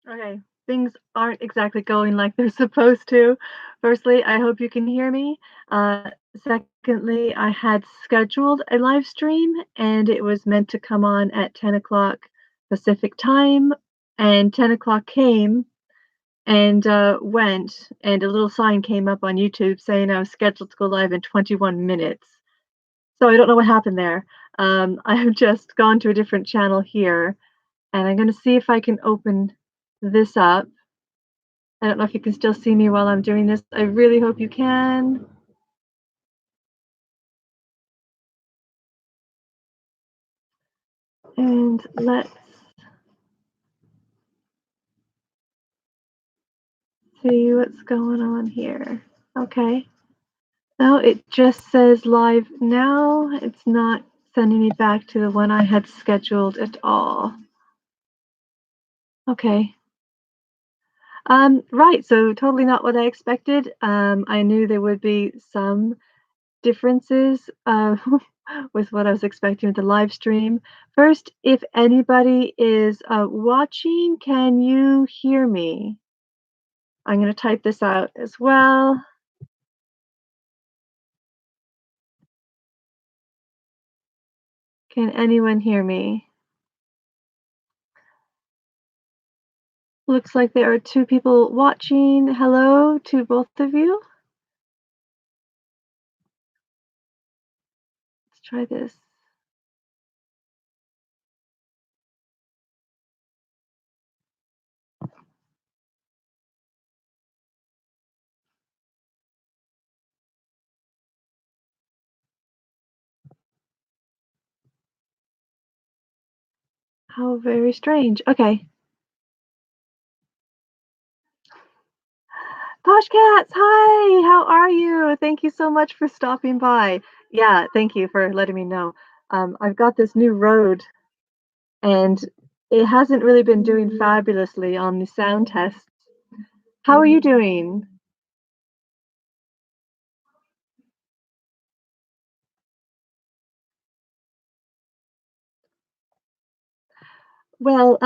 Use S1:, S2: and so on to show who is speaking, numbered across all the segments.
S1: Okay, things aren't exactly going like they're supposed to. Firstly, I hope you can hear me. Secondly, I had scheduled a live stream and it was meant to come on at 10 o'clock Pacific time, and 10 o'clock came and went, and a little sign came up on YouTube saying I was scheduled to go live in 21 minutes. So I don't know what happened there. I have just gone to a different channel here, and I'm going to see if I can open this up. I don't know if you can still see me while I'm doing this. I really hope you can. And let's see what's going on here. Okay. No, it just says live now. It's not sending me back to the one I had scheduled at all. Okay. Right, so totally not what I expected. I knew there would be some differences with what I was expecting with the live stream. First, if anybody is watching, can you hear me? I'm going to type this out as well. Can anyone hear me? Looks like there are two people watching. Hello to both of you. Let's try this. How very strange. Okay. Posh Cats, hi, how are you? Thank you so much for stopping by. Yeah, thank you for letting me know. I've got this new road and it hasn't really been doing fabulously on the sound tests. How are you doing? Well,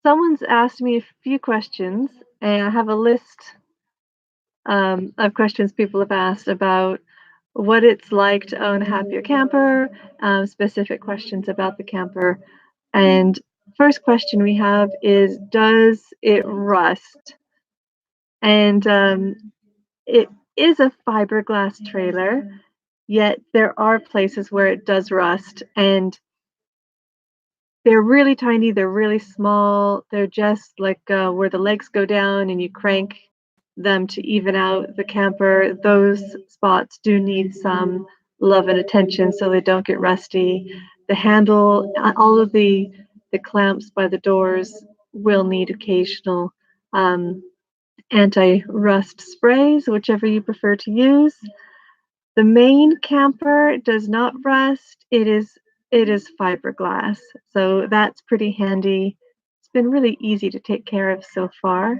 S1: someone's asked me a few questions, and I have a list of questions people have asked about what it's like to own a happier camper, specific questions about the camper. And first question we have is, does it rust? And it is a fiberglass trailer, yet there are places where it does rust, and they're really tiny, they're really small, they're just like where the legs go down and you crank them to even out the camper. Those spots do need some love and attention so they don't get rusty. The handle, all of the clamps by the doors will need occasional um, anti-rust sprays, whichever you prefer to use. The main camper does not rust. It is fiberglass, so that's pretty handy. It's been really easy to take care of so far.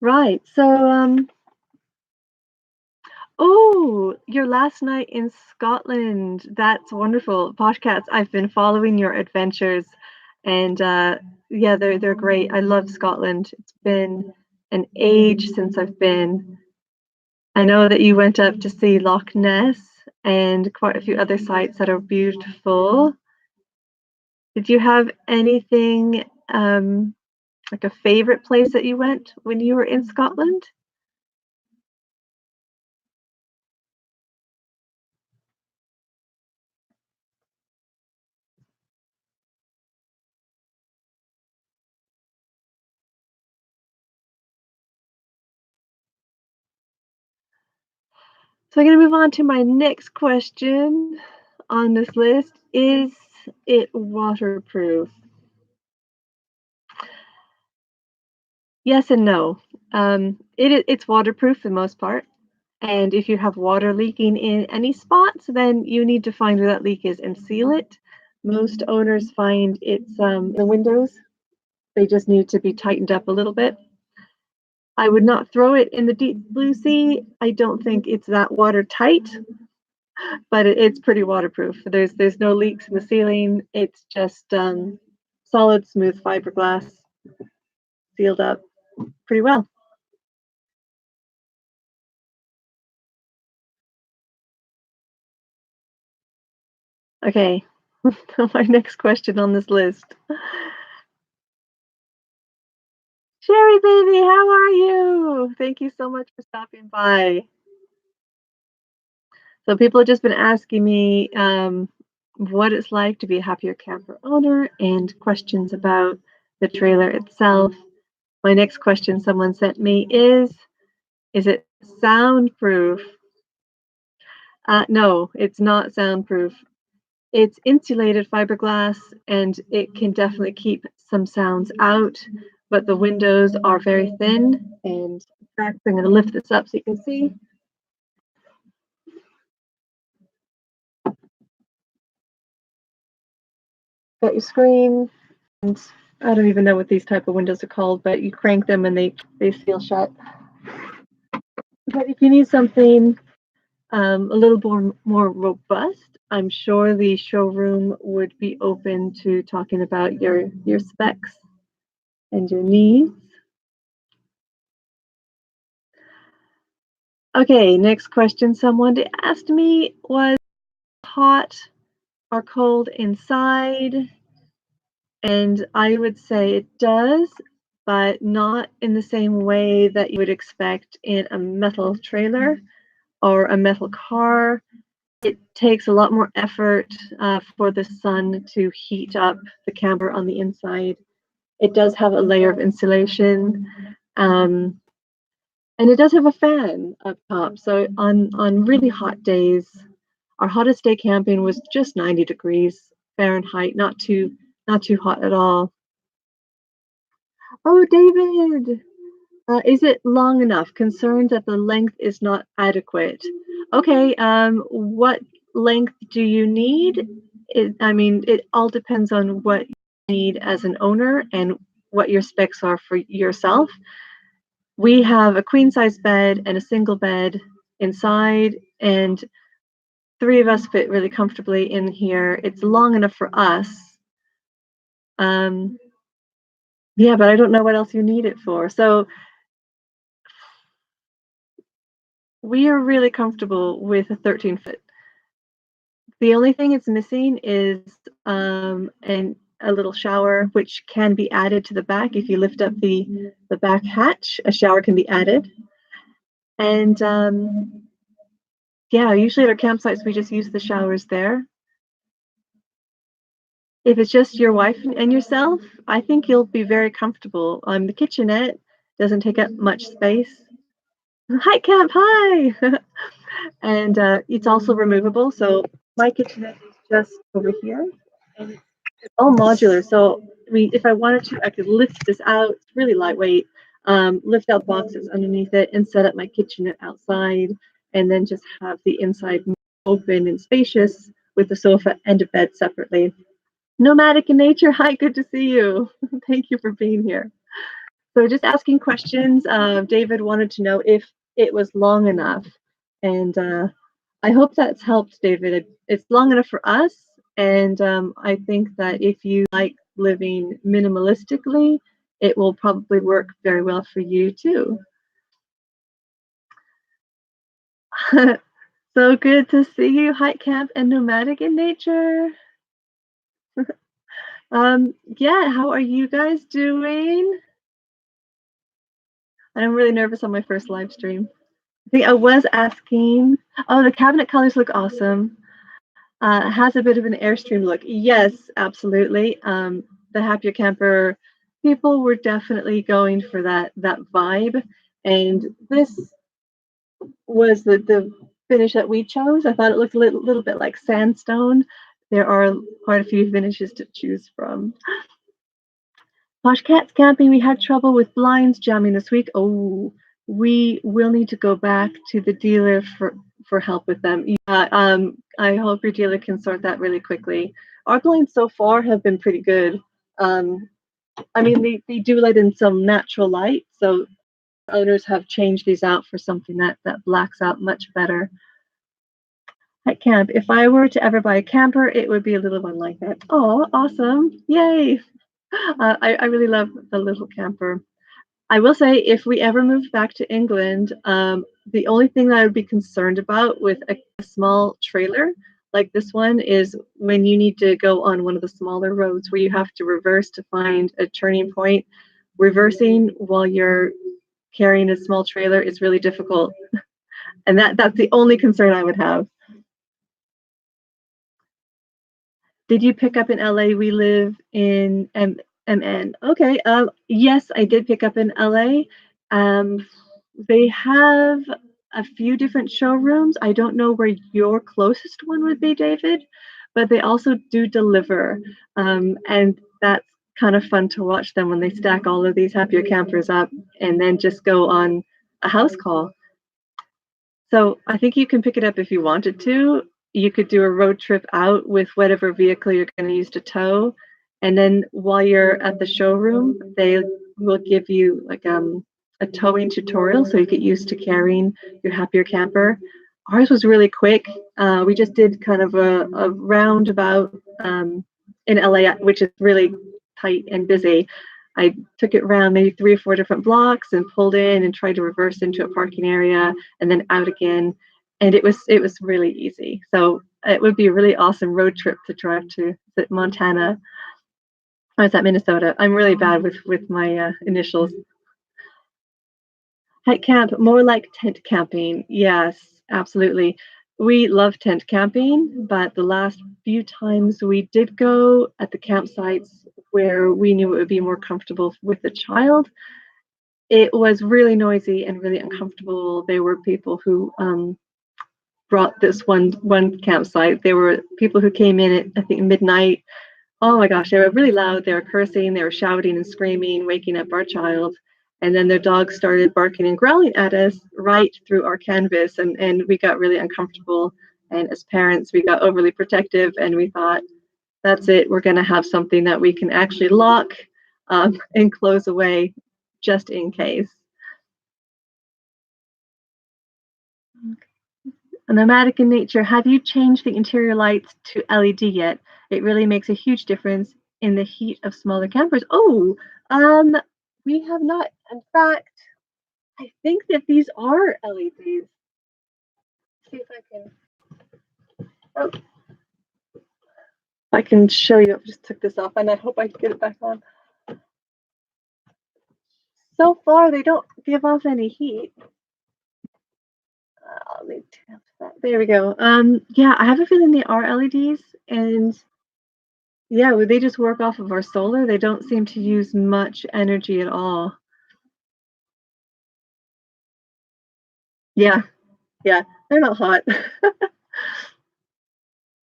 S1: Right. So, oh, your last night in Scotland. That's wonderful. Podcasts, I've been following your adventures and yeah, they're great. I love Scotland. It's been an age since I've been. I know that you went up to see Loch Ness and quite a few other sites that are beautiful. Did you have anything like a favorite place that you went when you were in Scotland? So I'm going to move on to my next question on this list. Is it waterproof? Yes and no. It's waterproof for the most part. And if you have water leaking in any spots, then you need to find where that leak is and seal it. Most owners find it's the windows. They just need to be tightened up a little bit. I would not throw it in the deep blue sea. I don't think it's that watertight, but it's pretty waterproof. There's no leaks in the ceiling. It's just solid, smooth fiberglass, sealed up pretty well. Okay, my next question on this list. Sherry baby, how are you? Thank you so much for stopping by. So people have just been asking me what it's like to be a happier camper owner and questions about the trailer itself. My next question someone sent me is it soundproof? No, it's not soundproof. It's insulated fiberglass and it can definitely keep some sounds out, but the windows are very thin. And in fact, I'm going to lift this up so you can see. Got your screen, and I don't even know what these type of windows are called, but you crank them and they seal shut. But if you need something a little more robust, I'm sure the showroom would be open to talking about your specs and your needs. Okay, next question someone asked me was hot or cold inside, and I would say it does, but not in the same way that you would expect in a metal trailer or a metal car. It takes a lot more effort for the sun to heat up the camper on the inside. It does have a layer of insulation, and it does have a fan up top. So on really hot days, our hottest day camping was just 90 degrees Fahrenheit, not too hot at all. Oh, David, is it long enough? Concerned that the length is not adequate. Okay, what length do you need? I mean, it all depends on what you need as an owner and what your specs are for yourself. We have a queen size bed and a single bed inside, and three of us fit really comfortably in here. It's long enough for us. Yeah, but I don't know what else you need it for. So we are really comfortable with a 13-foot. The only thing it's missing is a little shower, which can be added to the back. If you lift up the back hatch, a shower can be added. And yeah, usually at our campsites, we just use the showers there. If it's just your wife and yourself, I think you'll be very comfortable. The kitchenette doesn't take up much space. Hi, Camp, hi! And it's also removable. So my kitchenette is just over here, and it's all modular. So if I wanted to, I could lift this out. It's really lightweight. Lift out boxes underneath it and set up my kitchenette outside, and then just have the inside open and spacious with the sofa and a bed separately. Nomadic in nature, hi, good to see you. Thank you for being here. So just asking questions. David wanted to know if it was long enough, and I hope that's helped, David. It's long enough for us, and I think that if you like living minimalistically, it will probably work very well for you too. So good to see you, Hike Camp and Nomadic in Nature. Yeah, how are you guys doing? I'm really nervous on my first live stream. I think I was asking, oh, the cabinet colors look awesome. Has a bit of an Airstream look. Yes, absolutely. The Happier Camper people were definitely going for that vibe, and this was the finish that we chose. I thought it looked a little bit like sandstone. There are quite a few finishes to choose from. Posh Cats Camping, we had trouble with blinds jamming this week. Oh, we will need to go back to the dealer for help with them. Yeah, I hope your dealer can sort that really quickly. Our blinds so far have been pretty good. I mean, they do let in some natural light, so owners have changed these out for something that blacks out much better. At camp, if I were to ever buy a camper, it would be a little one like that. Oh, awesome! Yay! I really love the little camper. I will say, if we ever moved back to England, the only thing that I would be concerned about with a small trailer like this one is when you need to go on one of the smaller roads where you have to reverse to find a turning point. Reversing while you're carrying a small trailer is really difficult, and that's the only concern I would have. Did you pick up in LA? We live in MN. Okay. Yes, I did pick up in LA. They have a few different showrooms. I don't know where your closest one would be, David, but they also do deliver. And that's kind of fun to watch them when they stack all of these happier campers up and then just go on a house call. So I think you can pick it up if you wanted to. You could do a road trip out with whatever vehicle you're going to use to tow. And then while you're at the showroom, they will give you like a towing tutorial so you get used to carrying your happier camper. Ours was really quick. We just did kind of a roundabout in LA, which is really tight and busy. I took it around maybe 3 or 4 different blocks and pulled in and tried to reverse into a parking area and then out again. And it was really easy. So it would be a really awesome road trip to drive to Montana. I was at Minnesota. I'm really bad with my initials. Hike camp, more like tent camping. Yes, absolutely. We love tent camping, but the last few times we did go at the campsites where we knew it would be more comfortable with the child, it was really noisy and really uncomfortable. There were people who brought this one campsite. There were people who came in at, I think, midnight. Oh my gosh, they were really loud. They were cursing, they were shouting and screaming, waking up our child. And then their dogs started barking and growling at us right through our canvas. And we got really uncomfortable. And as parents, we got overly protective and we thought, that's it. We're going to have something that we can actually lock and close away just in case. Nomadic in nature, have you changed the interior lights to LED yet? It really makes a huge difference in the heat of smaller campers. Oh, we have not. In fact, I think that these are LEDs. See if I can. Oh, I can show you. I just took this off, and I hope I can get it back on. So far, they don't give off any heat. Let me tap that. There we go. Yeah, I have a feeling they are LEDs, and yeah, they just work off of our solar. They don't seem to use much energy at all. Yeah, yeah, they're not hot.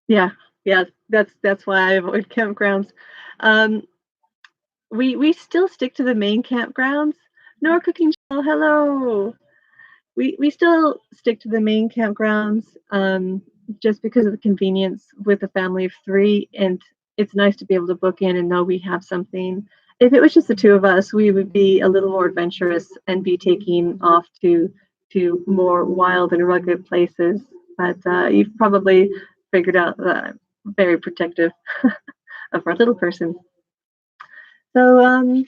S1: Yeah, that's why I avoid campgrounds. We still stick to the main campgrounds. No cooking show. Hello. We still stick to the main campgrounds just because of the convenience with a family of 3, and it's nice to be able to book in and know we have something. If it was just the 2 of us, we would be a little more adventurous and be taking off to more wild and rugged places. But you've probably figured out that I'm very protective of our little person. So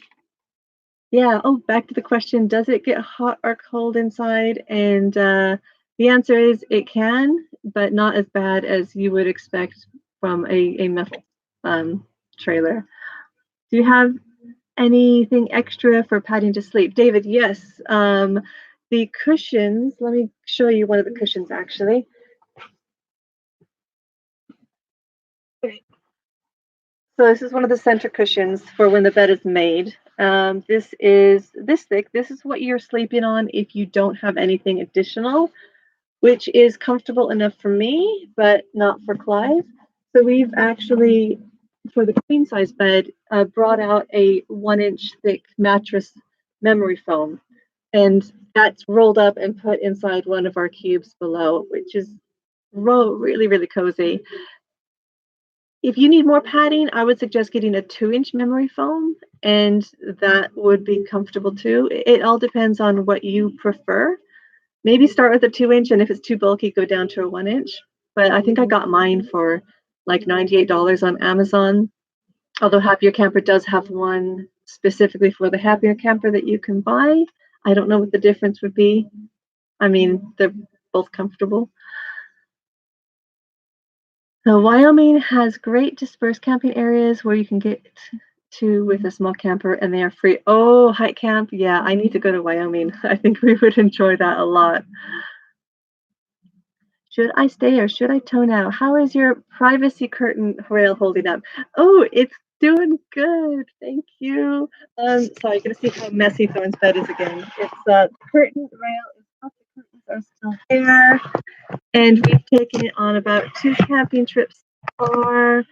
S1: yeah. Oh, back to the question, does it get hot or cold inside? And the answer is it can, but not as bad as you would expect from a metal trailer. Do you have anything extra for padding to sleep? David, yes. The cushions, let me show you one of the cushions actually. Okay. So this is one of the center cushions for when the bed is made. This is this thick. This is what you're sleeping on if you don't have anything additional, which is comfortable enough for me, but not for Clive. So we've actually, for the queen size bed, brought out a 1-inch thick mattress memory foam. and that's rolled up and put inside one of our cubes below, which is really, really cozy. If you need more padding, I would suggest getting a 2-inch memory foam, and that would be comfortable too. It all depends on what you prefer. Maybe start with a 2-inch, and if it's too bulky, go down to a 1-inch. But I think I got mine for like $98 on Amazon. Although Happier Camper does have one specifically for the Happier Camper that you can buy. I don't know what the difference would be. I mean, they're both comfortable. So Wyoming has great dispersed camping areas where you can get to with a small camper, and they are free. Oh, hike camp. Yeah, I need to go to Wyoming. I think we would enjoy that a lot. Should I stay or should I tone out? How is your privacy curtain rail holding up? Oh, it's doing good. Thank you. Sorry, gonna see how messy Thorn's bed is again. It's curtain rail is up, the curtains are still there. And we've taken it on about 2 camping trips so far.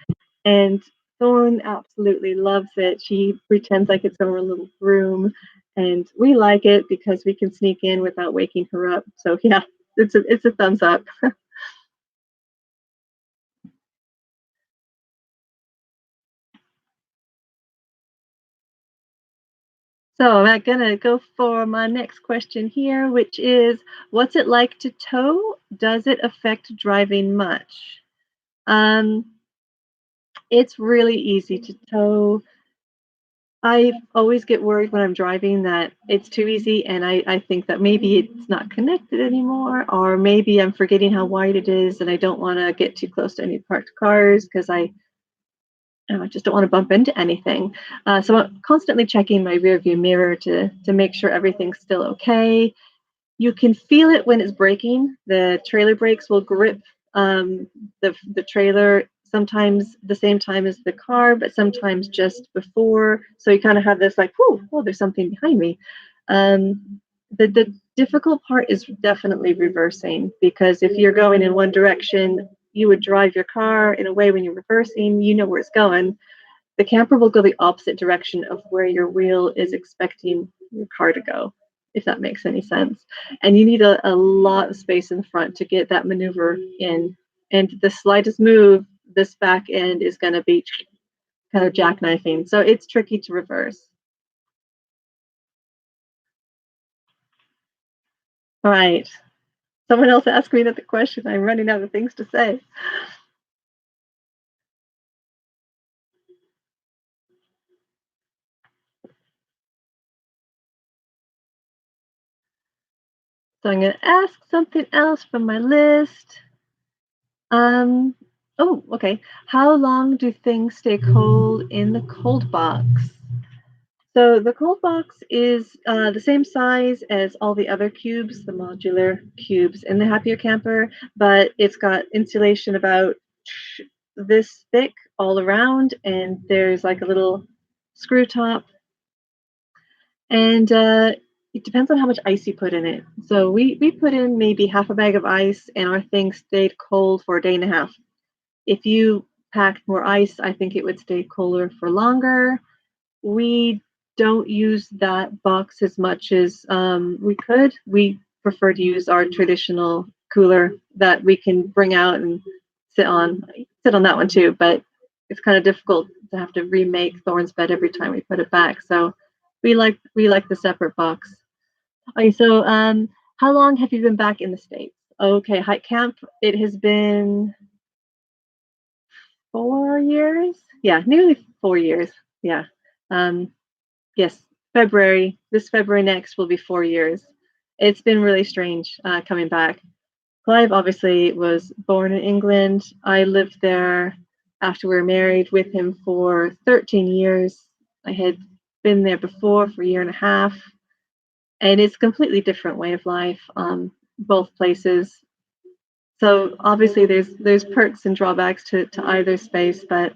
S1: And Thorn absolutely loves it. She pretends like it's our little room. And we like it because we can sneak in without waking her up. So yeah, it's a thumbs up. So I'm gonna go for my next question here, which is, what's it like to tow? Does it affect driving much? It's really easy to tow. I always get worried when I'm driving that it's too easy, and I think that maybe it's not connected anymore, or maybe I'm forgetting how wide it is and I don't want to get too close to any parked cars because I just don't want to bump into anything. So I'm constantly checking my rear view mirror to make sure everything's still okay. You can feel it when it's braking. The trailer brakes will grip the trailer sometimes the same time as the car, but sometimes just before. So you kind of have this like, whoa, oh, there's something behind me. The difficult part is definitely reversing, because if you're going in one direction, you would drive your car in a way when you're reversing, you know where it's going. The camper will go the opposite direction of where your wheel is expecting your car to go, if that makes any sense. And you need a lot of space in the front to get that maneuver in. And the slightest move, this back end is going to be kind of jackknifing. So it's tricky to reverse. All right. Someone else asked me another question. I'm running out of things to say. So I'm going to ask something else from my list. Oh, okay. How long do things stay cold in the cold box? So the cold box is the same size as all the other cubes, the modular cubes in the Happier Camper, but it's got insulation about this thick all around, and there's like a little screw top, and it depends on how much ice you put in it. So we put in maybe half a bag of ice, and our thing stayed cold for a day and a half. If you packed more ice, I think it would stay cooler for longer. We don't use that box as much as we could. We prefer to use our traditional cooler that we can bring out and sit on. Sit on that one too, but it's kind of difficult to have to remake Thorn's bed every time we put it back. So we like the separate box. Okay, so how long have you been back in the States? Okay, hike camp. It has been 4 years. Yeah, nearly 4 years. Yeah. Yes, February. This February next will be 4 years. It's been really strange coming back. Clive obviously was born in England. I lived there after we were married with him for 13 years. I had been there before for a year and a half. And it's a completely different way of life, both places. So obviously there's perks and drawbacks to either space, but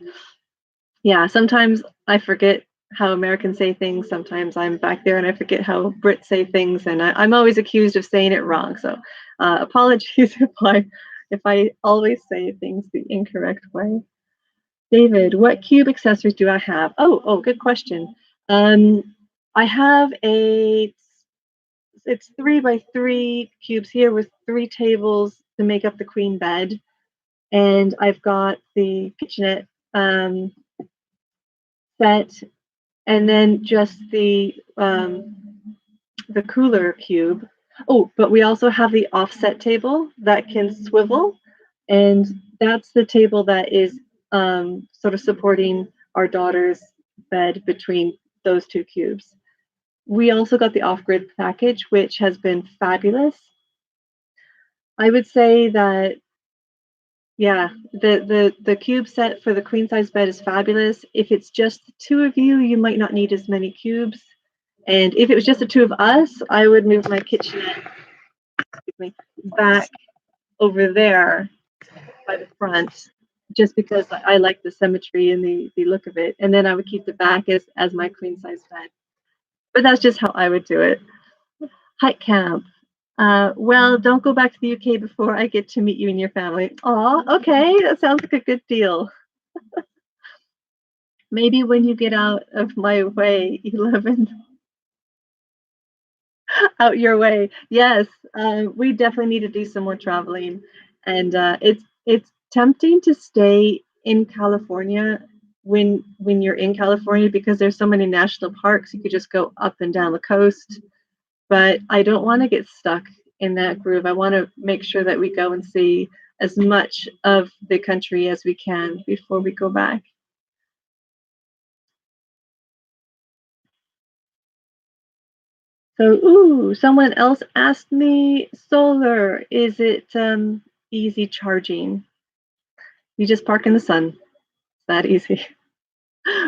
S1: yeah, sometimes I forget how Americans say things. Sometimes I'm back there and I forget how Brits say things, and I'm always accused of saying it wrong. So apologies if I always say things the incorrect way. David, what cube accessories do I have? Oh, good question. I have a it's 3 by 3 cubes here with 3 tables to make up the queen bed, and I've got the kitchenette set, and then just the cooler cube. Oh, but we also have the offset table that can swivel, and that's the table that is sort of supporting our daughter's bed between those 2 cubes. We also got the off-grid package, which has been fabulous. I would say that, yeah, the cube set for the queen size bed is fabulous. If it's just the 2 of you, you might not need as many cubes. And if it was just the 2 of us, I would move my kitchenette back over there by the front, just because I like the symmetry and the look of it. And then I would keep the back as my queen size bed. But that's just how I would do it. Hike camp. Well, don't go back to the UK before I get to meet you and your family. Aw, okay, that sounds like a good deal. Maybe when you get out of my way, 11. Out your way. Yes, we definitely need to do some more traveling, and it's tempting to stay in California when you're in California because there's so many national parks. You could just go up and down the coast, but I don't want to get stuck in that groove. I want to make sure that we go and see as much of the country as we can before we go back. So, ooh, someone else asked me, solar, is it easy charging? You just park in the sun. It's that easy.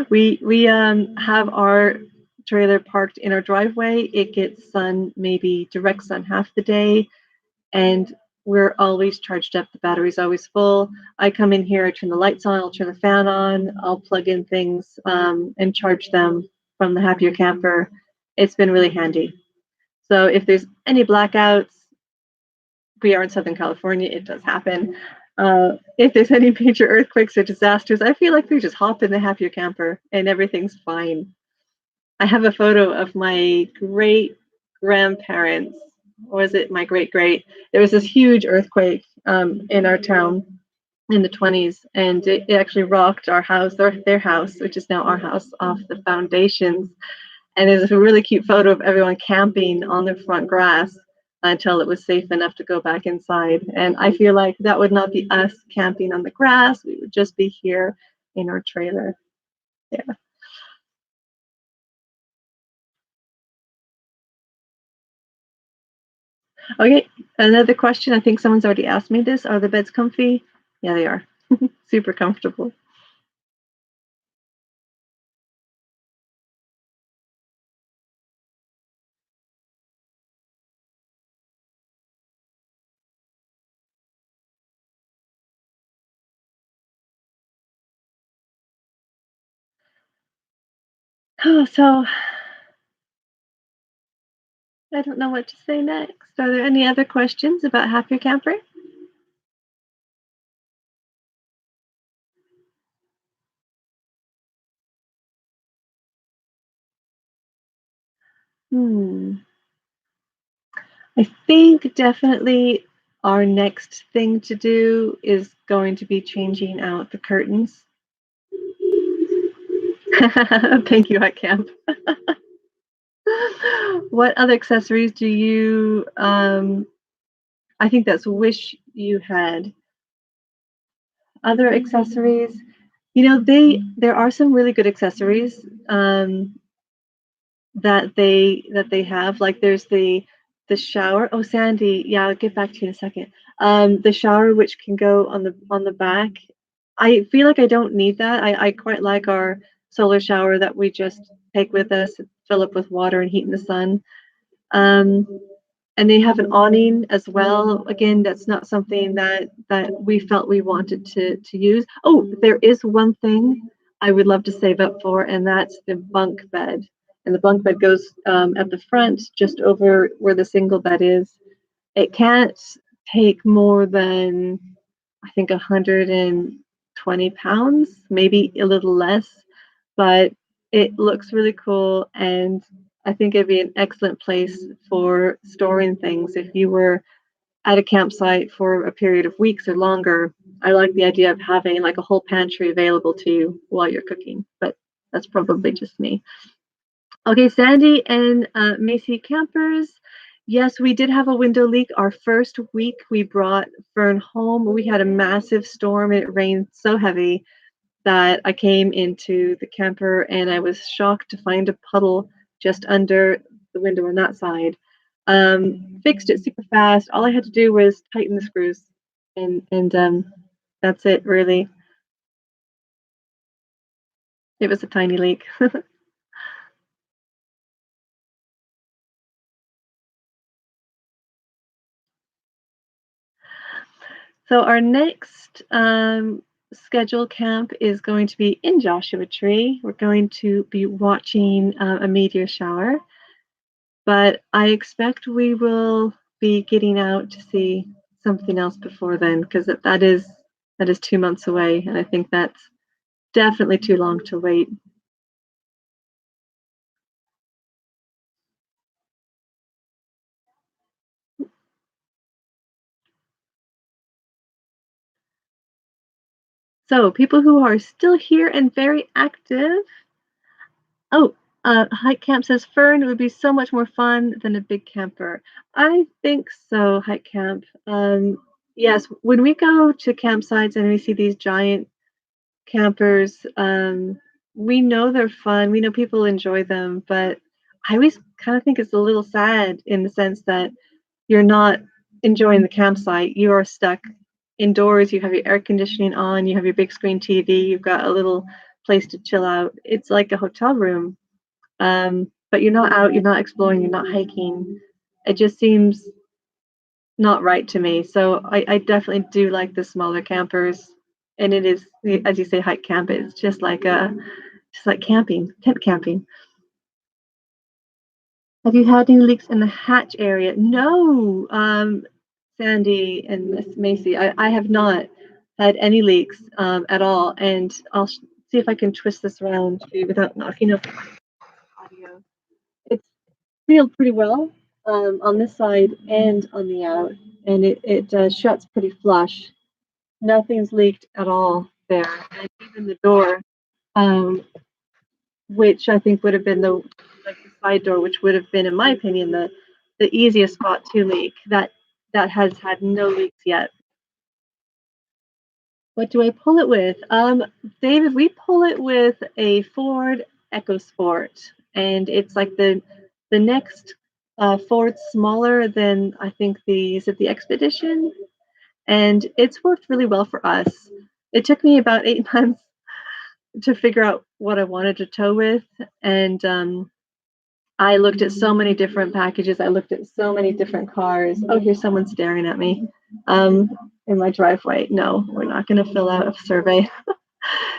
S1: We have our trailer parked in our driveway. It gets sun, maybe direct sun half the day, and we're always charged up. The battery's always full. I come in here, I turn the lights on, I'll turn the fan on, I'll plug in things and charge them from the Happier Camper. It's been really handy. So if there's any blackouts, we are in Southern California, it does happen. If there's any major earthquakes or disasters, I feel like we just hop in the Happier Camper and everything's fine. I have a photo of my great grandparents, or was it my great great? There was this huge earthquake in our town in the 20s, and it actually rocked our house, or their house, which is now our house, off the foundations. And there's a really cute photo of everyone camping on the front grass until it was safe enough to go back inside. And I feel like that would not be us camping on the grass. We would just be here in our trailer. Yeah. Okay, another question. I think someone's already asked me this. Are the beds comfy? Yeah, they are. Super comfortable. Oh, so I don't know what to say next. Are there any other questions about Happier Camper? I think definitely our next thing to do is going to be changing out the curtains. Thank you, Hot Camp. What other accessories do you, I think that's wish you had? Other accessories, you know, there are some really good accessories that they have. Like there's the shower. Oh, Sandy, yeah, I'll get back to you in a second. The shower which can go on the back. I feel like I don't need that. I quite like our solar shower that we just take with us, fill up with water and heat in the sun. Um, and they have an awning as well. Again, that's not something that we felt we wanted to use. Oh, there is one thing I would love to save up for, and that's the bunk bed. And the bunk bed goes at the front, just over where the single bed is. It can't take more than, I think, 120 pounds, maybe a little less, but it looks really cool. And I think it'd be an excellent place for storing things if you were at a campsite for a period of weeks or longer. I like the idea of having like a whole pantry available to you while you're cooking, but that's probably just me. Okay, Sandy and Macy campers. Yes, we did have a window leak. Our first week we brought Fern home. We had a massive storm and it rained so heavy that I came into the camper and I was shocked to find a puddle just under the window on that side. Fixed it super fast. All I had to do was tighten the screws, and that's it really. It was a tiny leak. So our next scheduled camp is going to be in Joshua Tree. We're going to be watching a meteor shower, but I expect we will be getting out to see something else before then, because that is 2 months away, and I think that's definitely too long to wait. So people who are still here and very active. Oh, Hike Camp says Fern, it would be so much more fun than a big camper. I think so, Hike Camp. Yes, when we go to campsites and we see these giant campers, we know they're fun. We know people enjoy them, but I always kind of think it's a little sad in the sense that you're not enjoying the campsite. You are stuck indoors. You have your air conditioning on. You have your big screen TV. You've got a little place to chill out. It's like a hotel room, but you're not out. You're not exploring. You're not hiking. It just seems not right to me. So I definitely do like the smaller campers, and it is, as you say, hike camp. It's just like camping, tent camping. Have you had any leaks in the hatch area? No, Sandy and Miss Macy, I have not had any leaks at all. And I'll see if I can twist this around without knocking up audio. It's sealed pretty well on this side and on the out, and it shuts pretty flush. Nothing's leaked at all there, and even the door, um, which I think would have been the side door, which would have been, in my opinion, the easiest spot to leak. That has had no leaks yet. What do I pull it with? David, we pull it with a Ford EcoSport, and it's like the next Ford smaller than, I think, the Expedition, and it's worked really well for us. It took me about 8 months to figure out what I wanted to tow with, and I looked at so many different packages. I looked at so many different cars. Oh, here's someone staring at me in my driveway. No, we're not going to fill out a survey.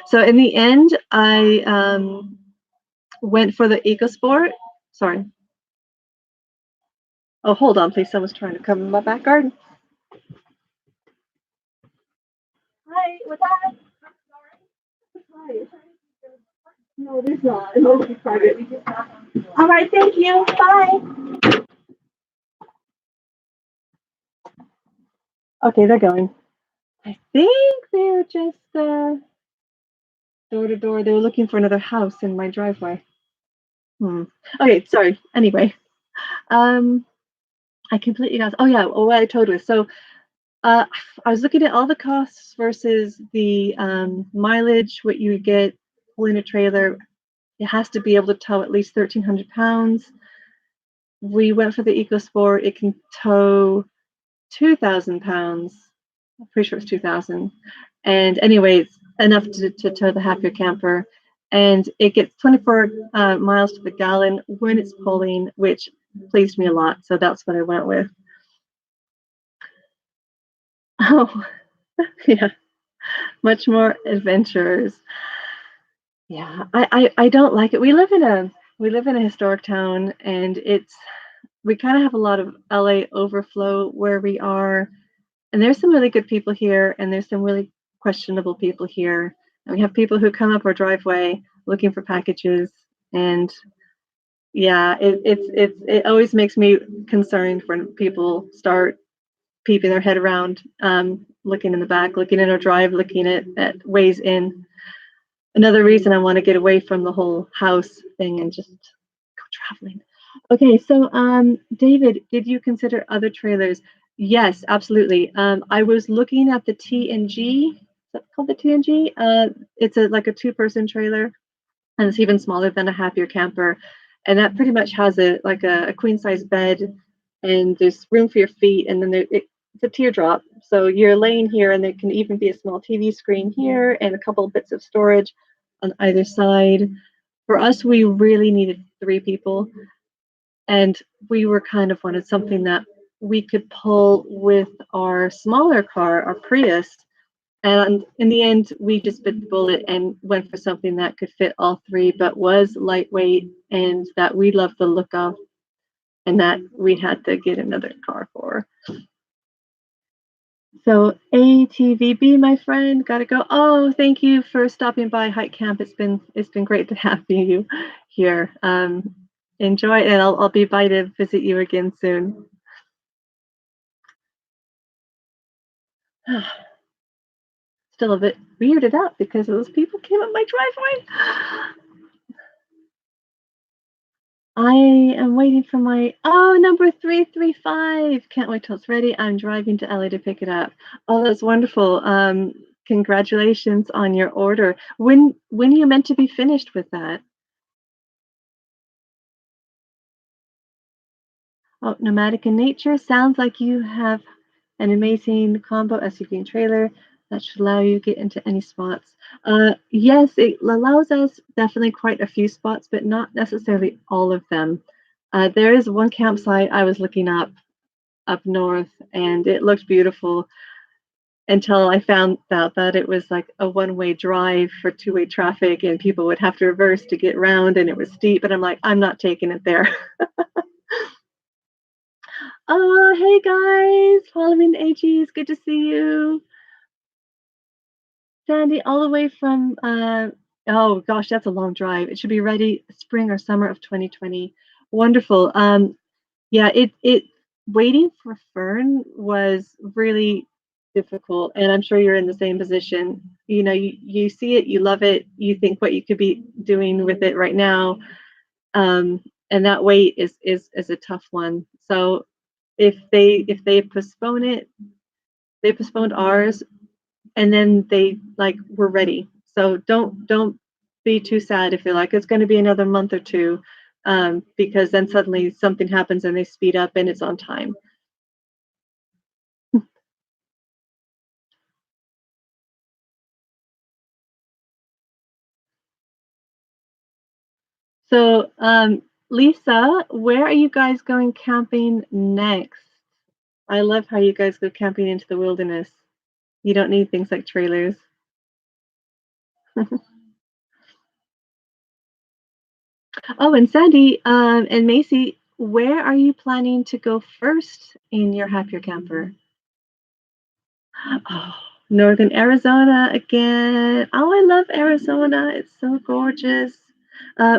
S1: So in the end, I went for the EcoSport. Sorry. Oh, hold on, please. Someone's trying to come in my back garden. Hi, what's that? Hi. No, there's not. No, it's private. All right, thank you. Bye. Okay, they're going. I think they're just door to door. They were looking for another house in my driveway. Okay, sorry. Anyway, I completely got. Oh yeah, what I told was so. I was looking at all the costs versus the mileage. What you get pulling a trailer. It has to be able to tow at least 1,300 pounds. We went for the EcoSport. It can tow 2,000 pounds. I'm pretty sure it's 2,000. And anyways, enough to tow the happier camper. And it gets 24 miles to the gallon when it's pulling, which pleased me a lot. So that's what I went with. Oh, yeah, much more adventurous. Yeah, I don't like it. We live in a historic town, and we kind of have a lot of LA overflow where we are. And there's some really good people here, and there's some really questionable people here. And we have people who come up our driveway looking for packages, and Yeah, it always makes me concerned when people start peeping their head around, looking in the back, looking in our drive, looking at ways in. Another reason I want to get away from the whole house thing and just go traveling. Okay, so David, did you consider other trailers? Yes, absolutely. I was looking at the TNG. Is that called the TNG? It's a like a two-person trailer, and it's even smaller than a happier camper, and that pretty much has a queen size bed, and there's room for your feet, and then it's a teardrop, so you're laying here, and there can even be a small TV screen here and a couple of bits of storage on either side. For us, we really needed three people, and we were kind of wanted something that we could pull with our smaller car, our Prius, and in the end, we just bit the bullet and went for something that could fit all three, but was lightweight and that we loved the look of, and that we had to get another car for. So ATVB, my friend, gotta go. Oh, thank you for stopping by Hike Camp. It's been great to have you here. Enjoy, and I'll be by to visit you again soon. Still a bit weirded out because those people came up my driveway. I am waiting for my number 335. Can't wait till it's ready. I'm driving to LA to pick it up. Oh, that's wonderful. Congratulations on your order. When are you meant to be finished with that? Oh, nomadic in nature. Sounds like you have an amazing combo SUV and trailer that should allow you to get into any spots. Yes, it allows us definitely quite a few spots, but not necessarily all of them. There is one campsite I was looking up north, and it looked beautiful until I found out that it was like a one-way drive for two-way traffic, and people would have to reverse to get round, and it was steep. And I'm like, I'm not taking it there. Oh, hey guys, following AGs, good to see you. Sandy, all the way from oh gosh, that's a long drive. It should be ready spring or summer of 2020. Wonderful. Yeah, it waiting for Fern was really difficult, and I'm sure you're in the same position. You know, you see it, you love it, you think what you could be doing with it right now, and that wait is a tough one. So if they postpone it, they postponed ours, and then they like we're ready. So don't be too sad if they're like it's going to be another month or two, because then suddenly something happens and they speed up and it's on time. So, Lisa, where are you guys going camping next? I love how you guys go camping into the wilderness. You don't need things like trailers. Oh, and Sandy, and Macy, where are you planning to go first in your Happier Camper? Oh, Northern Arizona again. Oh, I love Arizona. It's so gorgeous.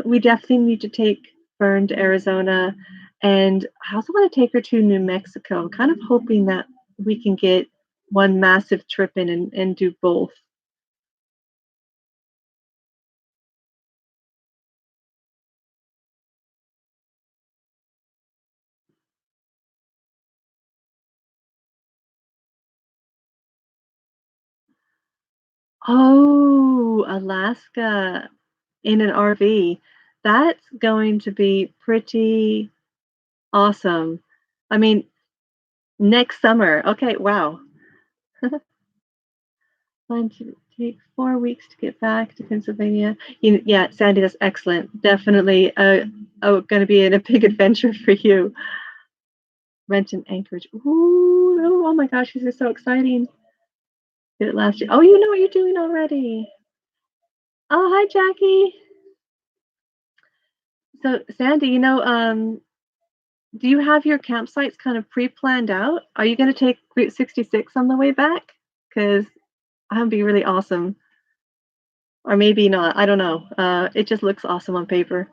S1: We definitely need to take Fern to Arizona. And I also want to take her to New Mexico. I'm kind of hoping that we can get one massive trip in and do both. Oh, Alaska in an RV. That's going to be pretty awesome. I mean, next summer. Okay, wow. Plan to take 4 weeks to get back to Pennsylvania. Yeah, Sandy, that's excellent. Definitely going to be a big adventure for you. Rent in Anchorage. Ooh, oh my gosh, this is so exciting. Did it last year. Oh, you know what you're doing already. Oh, hi, Jackie. So, Sandy, do you have your campsites kind of pre-planned out? Are you going to take Route 66 on the way back? Because that would be really awesome. Or maybe not. I don't know. It just looks awesome on paper.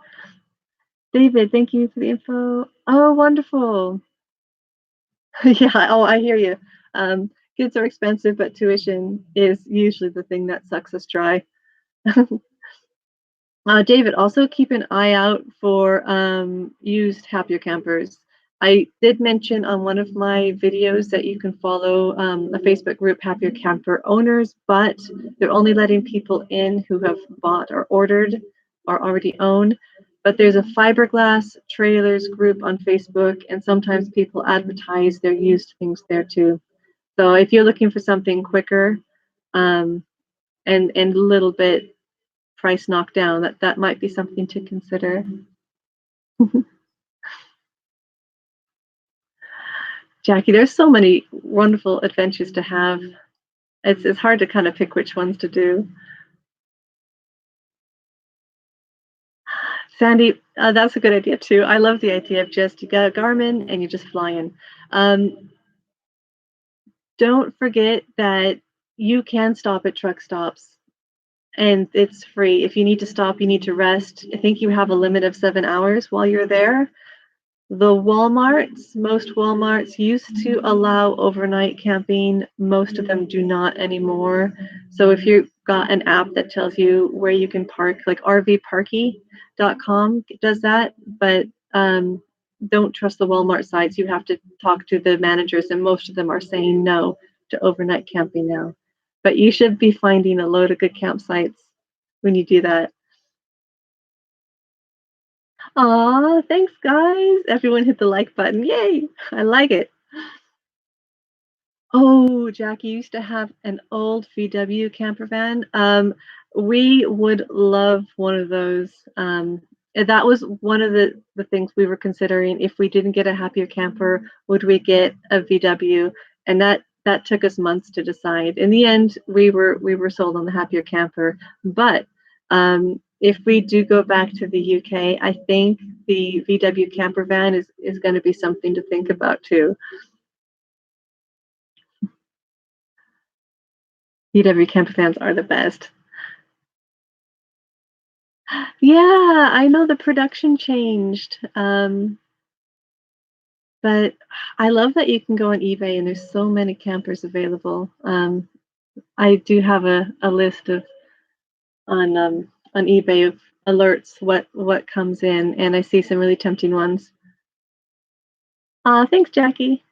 S1: David, thank you for the info. Oh, wonderful. Yeah, oh, I hear you. Um, Kids are expensive, but tuition is usually the thing that sucks us dry. David, also keep an eye out for used happier campers. I did mention on one of my videos that you can follow a Facebook group, Happier Camper Owners, but they're only letting people in who have bought or ordered or already own. But there's a fiberglass trailers group on Facebook, and sometimes people advertise their used things there too. So if you're looking for something quicker um, and a little bit price knocked down, that might be something to consider. Jackie, there's so many wonderful adventures to have. It's hard to kind of pick which ones to do. Sandy, that's a good idea too. I love the idea of just you get a Garmin and you just fly in. Don't forget that you can stop at truck stops and it's free. If you need to stop, you need to rest. I think you have a limit of 7 hours while you're there. The Walmarts, most Walmarts used to allow overnight camping. Most of them do not anymore. So if you've got an app that tells you where you can park, like rvparky.com does that, but don't trust the Walmart sites. You have to talk to the managers, and most of them are saying no to overnight camping now. But you should be finding a load of good campsites when you do that. Aw, thanks, guys. Everyone hit the like button. Yay! I like it. Oh, Jackie used to have an old VW camper van. We would love one of those. That was one of the things we were considering. If we didn't get a happier camper, would we get a VW? And that took us months to decide. In the end, we were sold on the happier camper. But if we do go back to the UK, I think the VW camper van is going to be something to think about too. VW camper vans are the best. Yeah, I know the production changed. But I love that you can go on eBay and there's so many campers available. I do have a list of on eBay of alerts what comes in, and I see some really tempting ones. Thanks, Jackie.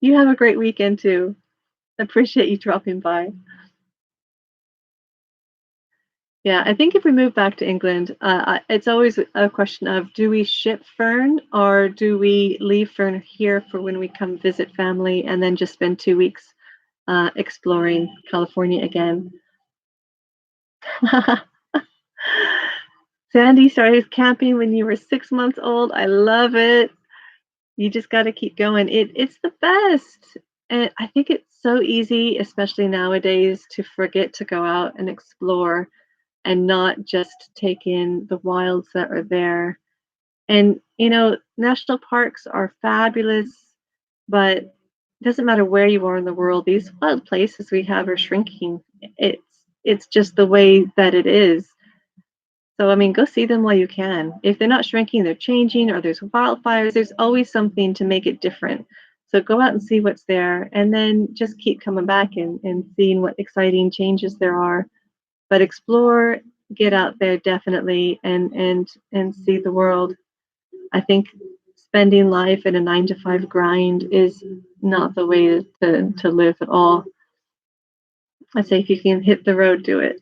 S1: You have a great weekend too. Appreciate you dropping by. Yeah, I think if we move back to England, it's always a question of do we ship Fern or do we leave Fern here for when we come visit family and then just spend 2 weeks exploring California again? Sandy started camping when you were 6 months old. I love it. You just got to keep going. It's the best. And I think it's so easy, especially nowadays, to forget to go out and explore and not just take in the wilds that are there. And, national parks are fabulous, but it doesn't matter where you are in the world, these wild places we have are shrinking. It's just the way that it is. So, I mean, go see them while you can. If they're not shrinking, they're changing, or there's wildfires, there's always something to make it different. So go out and see what's there, and then just keep coming back and seeing what exciting changes there are. But explore, get out there definitely, and see the world. I think spending life in a 9 to 5 grind is not the way to live at all. I say if you can hit the road, do it.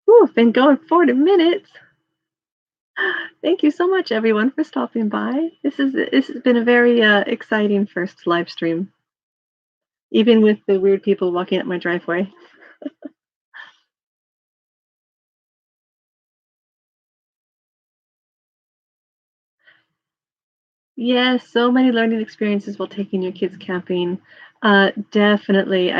S1: Ooh, been going 40 minutes. Thank you so much, everyone, for stopping by. This has been a very exciting first live stream, even with the weird people walking up my driveway. Yes, so many learning experiences while taking your kids camping. Definitely.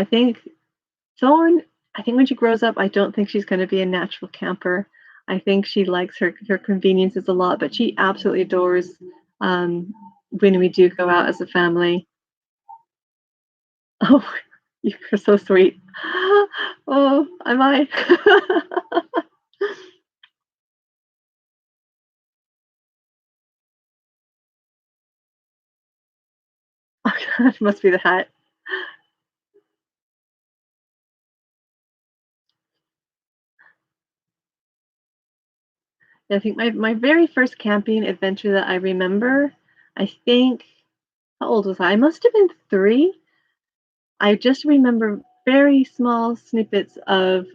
S1: Thorn, I think when she grows up, I don't think she's going to be a natural camper. I think she likes her conveniences a lot, but she absolutely adores um, when we do go out as a family. Oh, you're so sweet. Oh, am I? that must be the hat. I think my very first camping adventure that I remember, I think, how old was I? I must have been 3. I just remember very small snippets of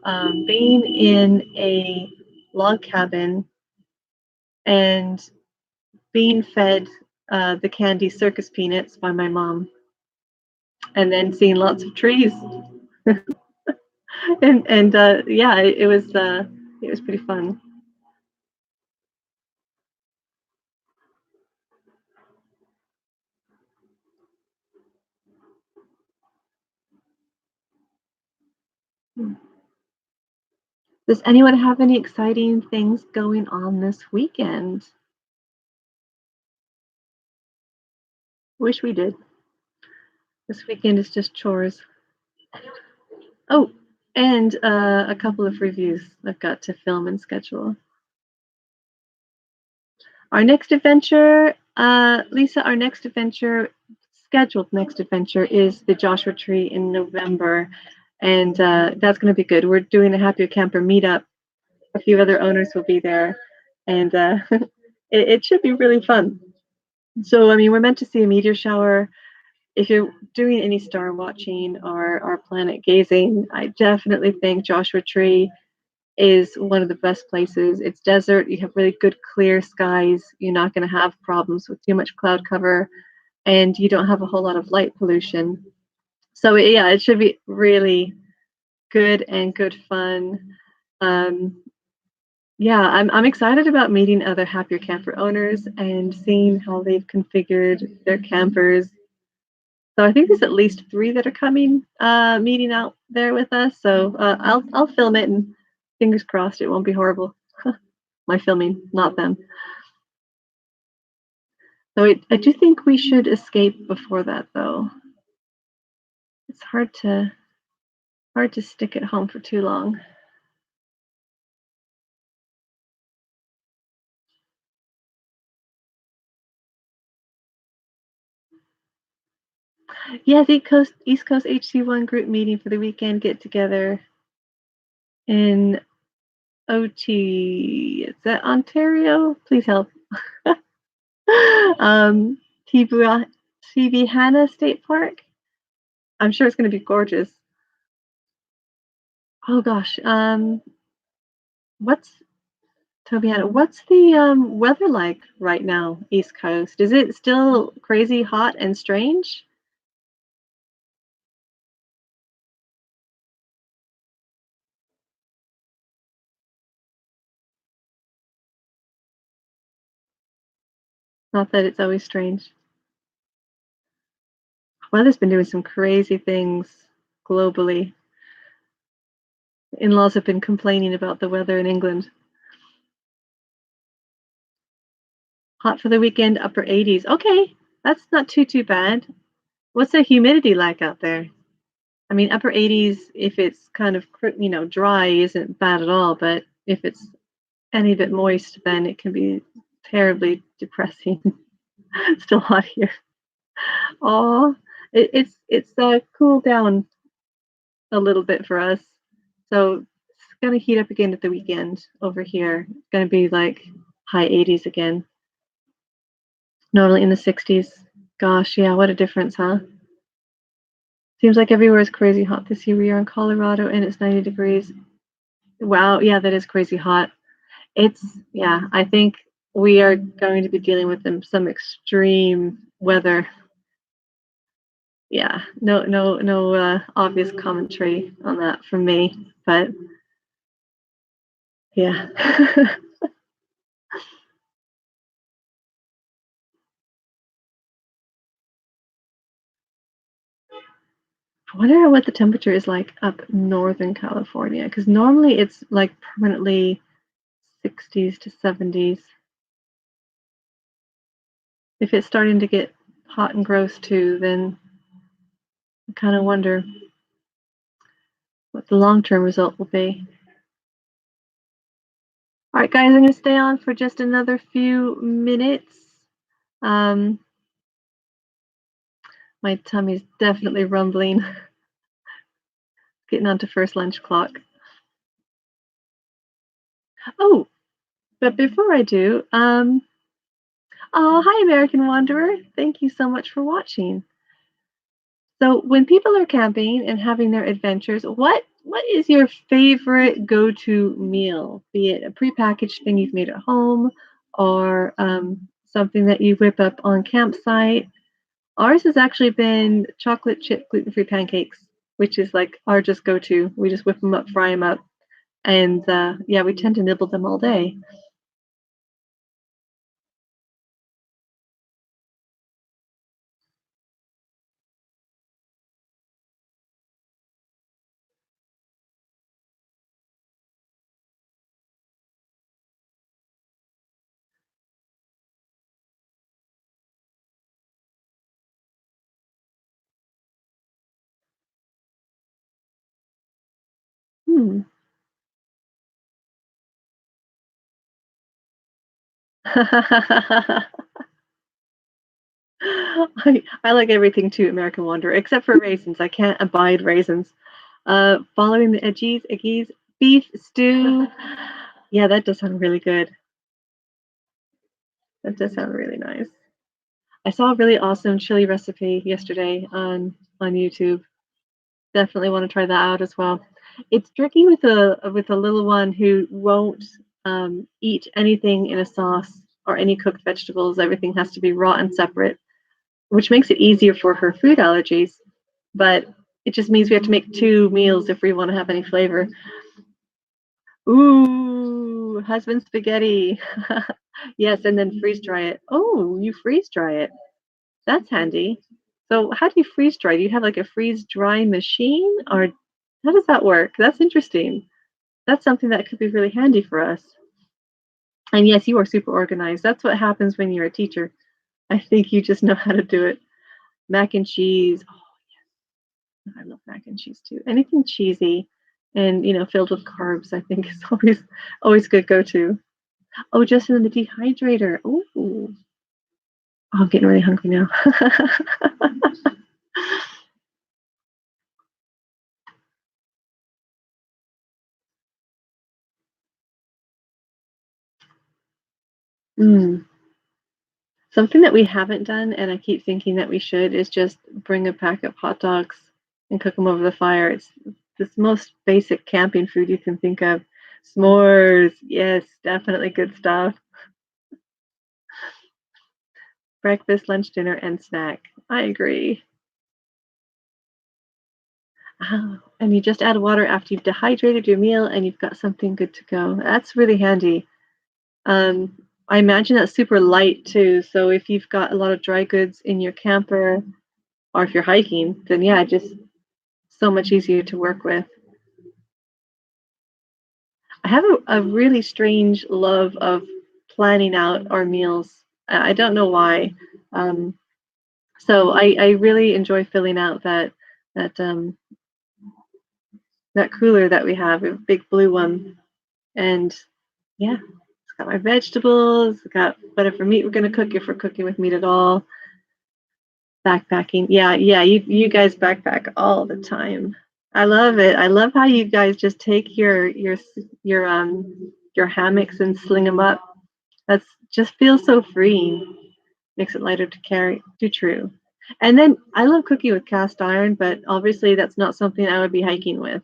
S1: being in a log cabin and being fed the candy circus peanuts by my mom, and then seeing lots of trees. And yeah, it was pretty fun. Does anyone have any exciting things going on this weekend? Wish we did. This weekend is just chores. Oh, and a couple of reviews I've got to film and schedule. Our next adventure, Lisa, our next adventure, scheduled next adventure is the Joshua Tree in November. And that's going to be good. We're doing a Happier Camper meetup. A few other owners will be there. And it should be really fun. So, I mean, we're meant to see a meteor shower. If you're doing any star watching or planet gazing, I definitely think Joshua Tree is one of the best places. It's desert. You have really good clear skies. You're not going to have problems with too much cloud cover, and you don't have a whole lot of light pollution. So yeah, it should be really good and good fun. Um, yeah, I'm excited about meeting other Happier Camper owners and seeing how they've configured their campers. So I think there's at least 3 that are coming, meeting out there with us. So I'll film it, and fingers crossed it won't be horrible. My filming, not them. So I do think we should escape before that, though. It's hard to stick at home for too long. Yeah, the East Coast HC1 group meeting for the weekend get together in OT. Is that Ontario? Please help. um, TV State Park. I'm sure it's going to be gorgeous. Oh gosh. What's Tobiana? What's the weather like right now, East Coast? Is it still crazy hot and strange? Not that it's always strange. Weather's been doing some crazy things globally. In-laws have been complaining about the weather in England. Hot for the weekend, upper 80s. Okay, that's not too bad. What's the humidity like out there? I mean, upper 80s, if it's kind of, dry, isn't bad at all. But if it's any bit moist, then it can be terribly depressing. Still hot here. Oh, it's cooled down a little bit for us. So it's gonna heat up again at the weekend over here. It's gonna be like high 80s again. Normally in the 60s. Gosh, yeah, what a difference, huh? Seems like everywhere is crazy hot this year. We are in Colorado and it's 90 degrees. Wow, yeah, that is crazy hot. Yeah, I think we are going to be dealing with some extreme weather. Yeah, no obvious commentary on that from me, but yeah. I wonder what the temperature is like up Northern California, because normally it's like permanently 60s to 70s. If it's starting to get hot and gross too, then I kind of wonder what the long-term result will be. All right, guys, I'm going to stay on for just another few minutes. Um, My tummy's definitely rumbling. Getting onto first lunch clock. Oh, but before I do, oh, hi, American Wanderer. Thank you so much for watching. So, when people are camping and having their adventures, what is your favorite go-to meal? Be it a prepackaged thing you've made at home, or something that you whip up on campsite. Ours has actually been chocolate chip gluten-free pancakes, which is like our just go-to. We just whip them up, fry them up, and yeah, we tend to nibble them all day. Hmm. I like everything too, American Wanderer, except for raisins. I can't abide raisins. Following the Eggies, beef stew. Yeah, that does sound really good. That does sound really nice. I saw a really awesome chili recipe yesterday on YouTube. Definitely want to try that out as well. It's tricky with a little one who won't eat anything in a sauce or any cooked vegetables. Everything has to be raw and separate, which makes it easier for her food allergies. But it just means we have to make two meals if we want to have any flavor. Ooh, husband spaghetti. Yes, and then freeze dry it. Oh, you freeze dry it. That's handy. So how do you freeze dry? Do you have like a freeze dry machine, or how does that work? That's interesting. That's something that could be really handy for us. And yes, you are super organized. That's what happens when you're a teacher. I think you just know how to do it. Mac and cheese. Oh, I love mac and cheese too. Anything cheesy and filled with carbs, I think is always good go to. Oh, just in the dehydrator. Ooh. Oh, I'm getting really hungry now. Mm. Something that we haven't done, and I keep thinking that we should, is just bring a pack of hot dogs and cook them over the fire. It's this most basic camping food you can think of. S'mores, yes, definitely good stuff. Breakfast, lunch, dinner, and snack. I agree. Oh, and you just add water after you've dehydrated your meal and you've got something good to go. That's really handy. I imagine that's super light too. So if you've got a lot of dry goods in your camper or if you're hiking, then yeah, just so much easier to work with. I have a really strange love of planning out our meals. I don't know why. Um, so I really enjoy filling out that that cooler that we have, a big blue one, and yeah, it's got my vegetables. It's got whatever meat we're gonna cook if we're cooking with meat at all. Backpacking, yeah, yeah. You guys backpack all the time. I love it. I love how you guys just take your hammocks and sling them up. That's just feels so freeing. Makes it lighter to carry. Too true. And then I love cooking with cast iron, but obviously that's not something I would be hiking with.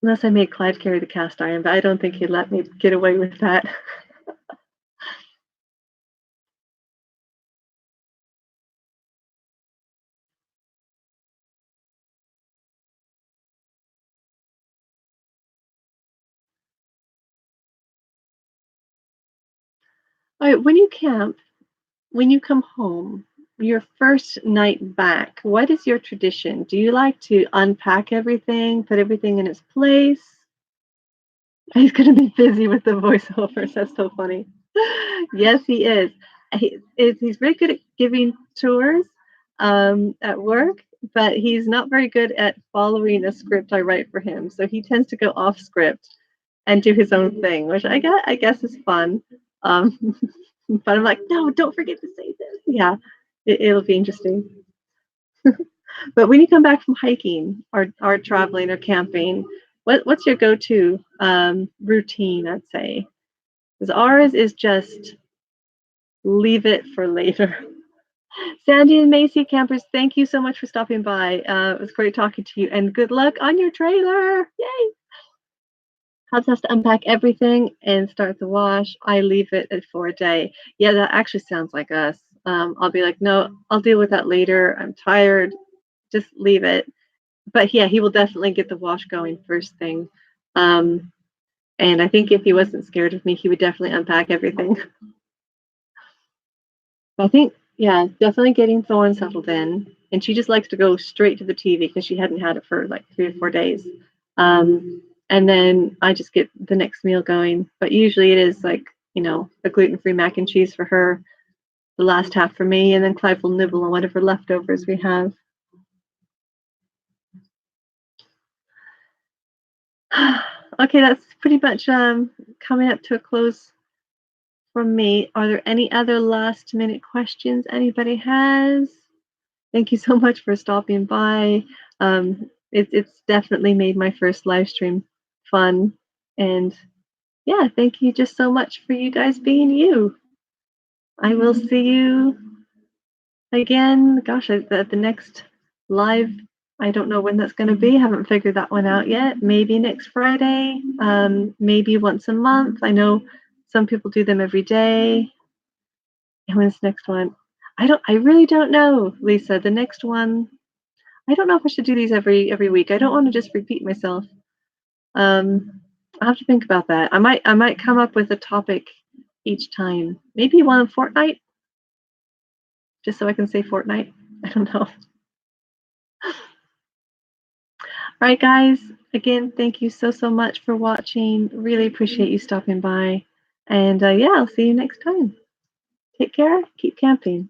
S1: Unless I made Clive carry the cast iron, but I don't think he'd let me get away with that. All right, when you camp, when you come home, your first night back, what is your tradition? Do you like to unpack everything, put everything in its place? He's going to be busy with the voiceovers. That's so funny. Yes, he is. He's very good at giving tours at work, but he's not very good at following a script I write for him. So he tends to go off script and do his own thing, which I guess is fun. Um, but I'm like, no, don't forget to say this. Yeah. It'll be interesting. But when you come back from hiking or traveling or camping, what's your go-to routine, I'd say? Because ours is just leave it for later. Sandy and Macy campers, thank you so much for stopping by. It was great talking to you, and good luck on your trailer. Yay! Helps us to unpack everything and start the wash. I leave it for a day. Yeah, that actually sounds like us. I'll be like, no, I'll deal with that later. I'm tired. Just leave it. But yeah, he will definitely get the wash going first thing. And I think if he wasn't scared of me, he would definitely unpack everything. I think, yeah, definitely getting Thorn settled in. And she just likes to go straight to the TV because she hadn't had it for like 3 or 4 days. And then I just get the next meal going. But usually it is like, a gluten-free mac and cheese for her, the last half for me, and then Clive will nibble on whatever leftovers we have. Okay, that's pretty much coming up to a close from me. Are there any other last minute questions anybody has? Thank you so much for stopping by. It's definitely made my first live stream fun. And yeah, thank you just so much for you guys being you. I will see you again. Gosh, at the next live, I don't know when that's going to be. Haven't figured that one out yet. Maybe next Friday, maybe once a month. I know some people do them every day. And when's the next one? I really don't know, Lisa. The next one, I don't know if I should do these every week. I don't want to just repeat myself. I'll have to think about that. I might come up with a topic each time. Maybe one a fortnight, just so I can say fortnight. I don't know. All right, guys. Again, thank you so much for watching. Really appreciate you stopping by. And yeah, I'll see you next time. Take care. Keep camping.